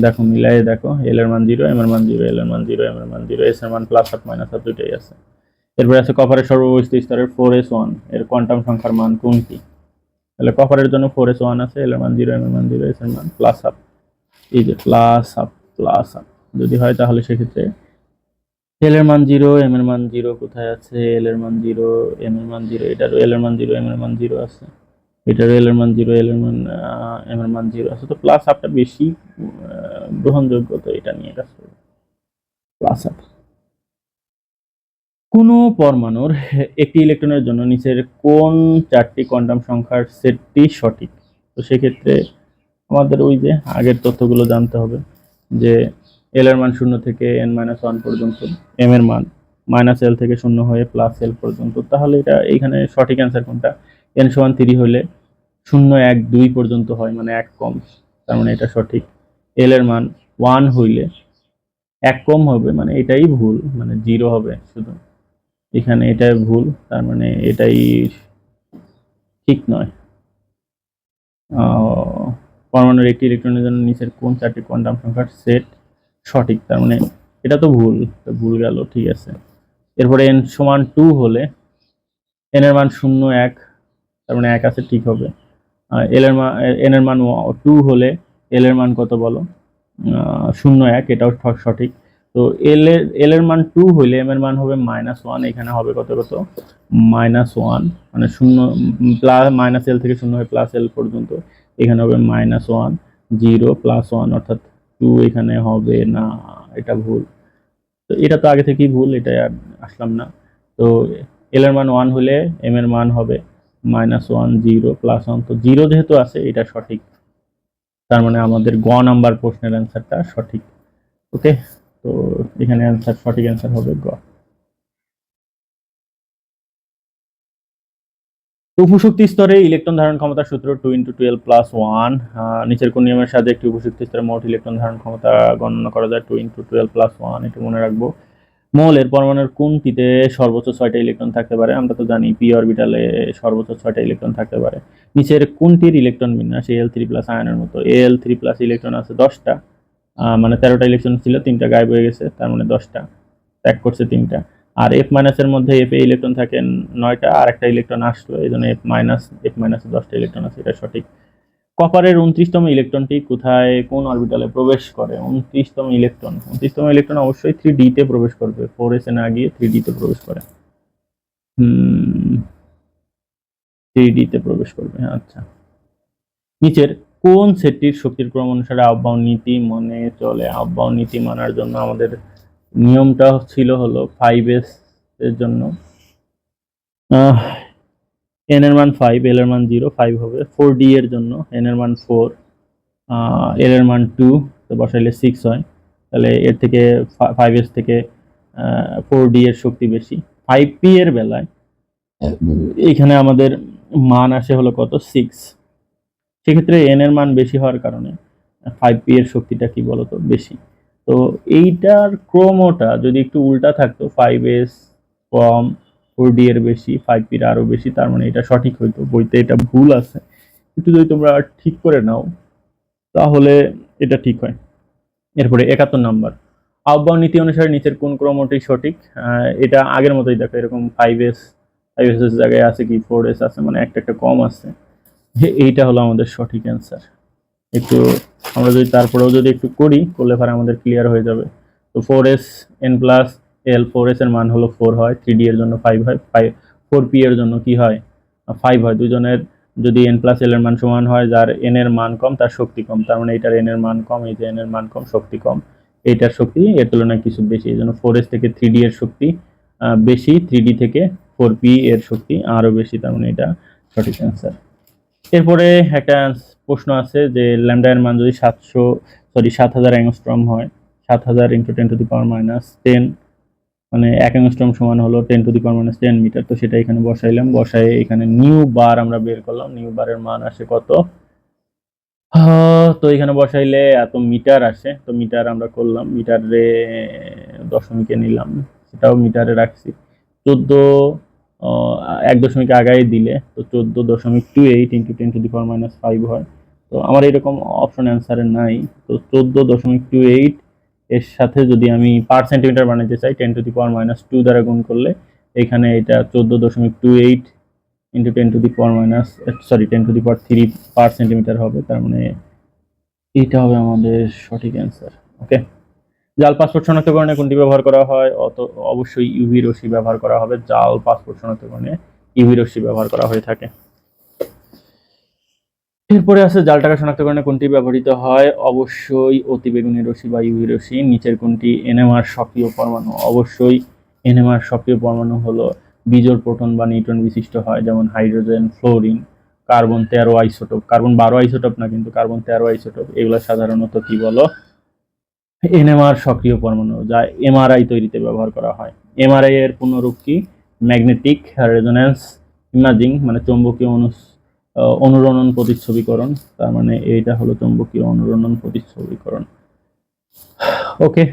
দেখো মিলাই দেখো, l এর মান 0, m এর মান 0, l এর মান 0, m এর মান 0, s এর মান প্লাস আপ মাইনাস আপ দুইটাই আছে। এরপরে আছে কপারের সর্ববহিস্থ স্তরের 4s1 এর কোয়ান্টাম সংখ্যার মান কোনটি? তাহলে কপারের জন্য 4s1 আছে, l এর মান 0, m এর মান 0, s এর মান প্লাস আপ, এই যে প্লাস আপ যদি হয় তাহলে সেক্ষেত্রে এল এর মান 0, এম এর মান 0 কোথায় আছে, এল এর মান 0, এম এর মান 0, এটারও এল এর মান 0, এম এর মান 0 আছে, এটারও এল এর মান 0, এল এর মান এম এর মান 0 আছে। তো প্লাস আপটা বেশি গ্রহণযোগ্য, তো এটা নিয়ে কাজ করব, প্লাস আপ। কোন পরমাণুর একটি ইলেকট্রনের জন্য নিচের কোন 4টি কোয়ান্টাম সংখ্যার সেটটি সঠিক? তো সেক্ষেত্রে আমাদের ওই যে আগের তথ্যগুলো জানতে হবে, যে এল এর মান 0 থেকে n-1 পর্যন্ত, এম এর মান মাইনাস এল থেকে শূন্য হয়ে প্লাস এল পর্যন্ত, তাহলে এটা এইখানে সঠিক অ্যান্সার কোনটা? এন সমান 3 হলে 0 1 2 পর্যন্ত হয়, মানে 1 কম, তার মানে এটা সঠিক। এল এর মান 1 হইলে 1 কম হবে, মানে এটাই ভুল, মানে 0 হবে শুধু, এখানে এটাই ভুল, তার মানে এটাই ঠিক নয়। পরমাণুর একটি ইলেকট্রনের জন্য নিচের কোন 4টি কোয়ান্টাম সংখ্যার সেট সঠিক? তার মানে এটা তো ভুল, ভুল গেল, ঠিক আছে। এরপরে এন সমান 2 হলে এন এর মান 0 1, তার মানে 1 আছে, ঠিক হবে। এল এর মান, এন এর মান 2 হলে এল এর মান কত বলো? 0 1, এটাও সঠিক। তো এল এর মান 2 হলে এম এর মান হবে -1, এখানে হবে কত কত? -1, মানে 0 প্লাস মাইনাস এল থেকে 0 হয়ে প্লাস এল পর্যন্ত, এখানে হবে -1 0 +1, অর্থাৎ 2 এখানে হবে না, এটা ভুল। তো এটা তো আগে থেকেই ভুল, এটা আর আসলাম না। তো এল এর মান 1 হলে এম এর মান হবে -1 0 +1, তো 0 যেহেতু আছে এটা সঠিক, তার মানে আমাদের গ নাম্বার প্রশ্নের অ্যান্সারটা সঠিক। ওকে, তো এখানে অ্যান্সার, সঠিক অ্যান্সার হবে গ। উপশক্তি স্তরে ইলেকট্রন ধারণ ক্ষমতার সূত্র 2 × 12 + 1। নিচের কোন নিয়মের সাহায্যে একটি উপশক্তি স্তরে মোট ইলেকট্রন ধারণ ক্ষমতা গণনা করা যায়? 2 × 12 + 1, এটা মনে রাখবো। মৌলের পরমাণুর কোনটিতে সর্বোচ্চ 6টা ইলেকট্রন থাকতে পারে? আমরা তো জানি পি অরবিটালে সর্বোচ্চ 6টা ইলেকট্রন থাকতে পারে। নিচের কোনটির ইলেকট্রন বিন্যাস Al3+ আয়নের মতো? Al3+ ইলেকট্রন আছে 10টা, মানে 13টা ইলেকট্রন ছিল, 3টা গায়েব হয়ে গেছে, তার মানে 10টা, ত্যাগ করছে 3টা। আর F- এর মধ্যে F এ ইলেকট্রন থাকে 9টা, আর একটা ইলেকট্রন আসলো, এই জন্য F- 10টা ইলেকট্রন আছে, এটা সঠিক। কপারের 29তম ইলেকট্রনটি কোথায়, কোন অরবিটালে প্রবেশ করে? 29তম ইলেকট্রন অবশ্যই 3D তে প্রবেশ করবে, 4s এ না গিয়ে 3D তে প্রবেশ করে। 3D তে প্রবেশ করবে, আচ্ছা। নিচের কোন সেটটির শক্তির ক্রম অনুসারে আহ্বান নীতি মনে চলে? আহ্বান নীতি মানার জন্য আমাদের নিয়মটা ছিল হলো 5s এর জন্য n এর মান 5, l এর মান 0, 5 হবে। 4d এর জন্য n এর মান 4, l এর মান 2, তো বসাইলে 6 হয়, তাহলে এর থেকে 5s থেকে 4d এর শক্তি বেশি। 5p এর বেলায় এখানে আমাদের মান আসে হলো কত? 6। সেক্ষেত্রে n এর মান বেশি হওয়ার কারণে 5p এর শক্তিটা কি বলতো? বেশি। তো এইটার ক্রমটা যদি একটু উল্টা থাকতো, 5s কম, 4d এর বেশি, 5p এর আরো বেশি, তার মানে এটা সঠিক হইতো। বইতে এটা ভুল আছে, একটু যদি তোমরা ঠিক করে নাও তাহলে এটা ঠিক হয়। এরপরে 71 নাম্বার, আহ্বান নীতি অনুসারে নিচের কোন ক্রমটি সঠিক? এটা আগের মতোই দেখো, এরকম 5s এর জায়গায় আছে কি 4s আছে, মানে একটা একটা কম আছে, এইটা হলো আমাদের সঠিক অ্যান্সার। একটু আমরা যদি তারপরেও যদি একটু করলে পরে আমাদের ক্লিয়ার হয়ে যাবে। তো 4s n plus l, 4s এর মান হলো 4 হয়, 3d এর জন্য 5 হয়, 4p এর জন্য কি হয়? 5 হয়। দুজনের যদি n প্লাস l এর মান সমান হয়, যার n এর মান কম তার শক্তি কম, তার মানে এটার n এর মান কম, এই যে n এর মান কম, শক্তি কম, এইটার শক্তি এর তুলনায় কিছু বেশি, এই জন্য 4s থেকে 3d এর শক্তি বেশি, 3d থেকে 4p এর শক্তি আরো বেশি, তার মানে এটা সঠিক অ্যান্সার। এরপরে একটা প্রশ্ন আছে যে ল্যামডা এর মান যদি 7000 অ্যাংস্ট্রম হয়, 7000 × 10⁻10, মানে 1 অ্যাংস্ট্রম সমান হলো 10⁻10 মিটার। তো সেটা এখানে বসাইলাম, বসাই এখানে নিউ বার আমরা বের করলাম, নিউ বারের মান আসে কত? তো এখানে বসাইলে এত মিটার আসে, তো মিটার আমরা করলাম, মিটারে দশমিকে নিলাম, সেটাও মিটারে রাখছি। 14 1 দশমিক আগায় দিলে তো 14.28 × 10⁻5 হয়। তো আমার এরকম অপশন অ্যান্সারে নাই, তো 14.28 এর সাথে যদি আমি পার সেন্টিমিটার বানাইতে চাই 10⁻2 দ্বারা গুণ করলে এখানে এটা 14.28 × 10⁻3 পার সেন্টিমিটার হবে, তার মানে এটা হবে আমাদের সঠিক অ্যান্সার। ওকে, জাল পাসপোর্ট শনাক্তকরণে কোনটি ব্যবহার করা হয়? অবশ্যই ইউভি রশ্মি ব্যবহার করা হবে, জাল পাসপোর্ট শনাক্তকরণে ইউভি রশ্মি ব্যবহার করা হয়ে থাকে। এরপরে আছে জাল টাকা শনাক্তকরণে কোনটি ব্যবহৃত হয়? অবশ্যই অতিবেগুনি রশ্মি বা ইউভি রশ্মি। নিচের কোনটি এনএমআর সক্রিয় পরমাণু? অবশ্যই এনএমআর সক্রিয় পরমাণু হলো বিজোড় প্রোটন বা নিউট্রন বিশিষ্ট হয়, যেমন hydrogen, fluorine, carbon 13 isotope, carbon 12 isotope না কিন্তু কার্বন 13 আইসোটোপ, এগুলো সাধারণত কি বলো? এনএমআর সক্রিয় পরমাণু, যা এমআরআই তৈরিতে ব্যবহার করা হয়। এমআরআই এর পূর্ণরূপ কি? ম্যাগনেটিক রেজোন্যান্স ইমেজিং, মানে চৌম্বকীয় অনুরণন প্রতিচ্ছবিকরণ। তার মানে এইটা হলো চৌম্বকীয় অনুরণন প্রতিচ্ছবিকরণ। ওকে।